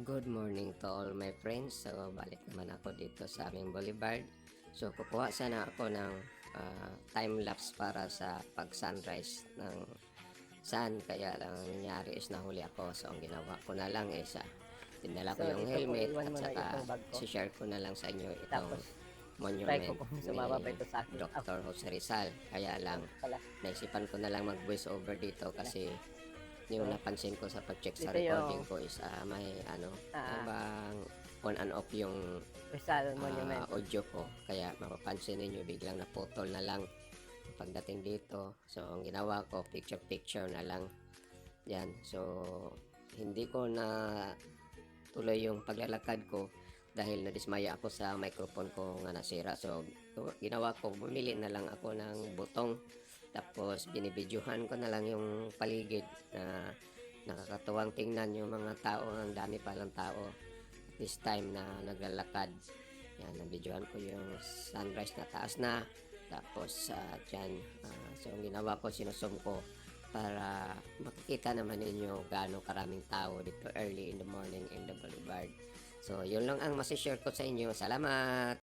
Good morning to all my friends. So, balik naman ako dito sa aming boulevard. So, kukuha sana ako ng time-lapse para sa pag-sunrise ng sun. Kaya lang ang nangyari is nahuli ako. So, ang ginawa ko na lang is dinala ko So, yung dito po helmet iwan at mo na saka itong bag ko. share ko na lang sa inyo itong Tapos, try ko monument kung ni sumama pa ito sa akin. Dr. Jose Rizal. Kaya lang, Pala. naisipan ko na lang mag-voice over dito kasi yung napansin ko sa pag-check sa Dito recording yung ko is may Ah. bang on and off yung Rizal Monument. audio ko. Kaya mapapansin ninyo biglang naputol na lang pagdating dito. So, ang ginawa ko, picture na lang. Yan. So, hindi ko na tuloy yung paglalakad ko dahil nadismaya ako sa microphone ko nga nasira. So, ginawa ko, bumili na lang ako ng butong. Tapos, binibidyohan ko na lang yung paligid na nakakatuwang tingnan yung mga tao. Ang dami palang tao this time na naglalakad. Yan, nabidyohan ko yung sunrise na taas na. Tapos, dyan, so, ang ginawa ko, sinusum ko para makikita naman ninyo gaano karaming tao dito early in the morning in the boulevard. So, yun lang ang masishare ko sa inyo. Salamat!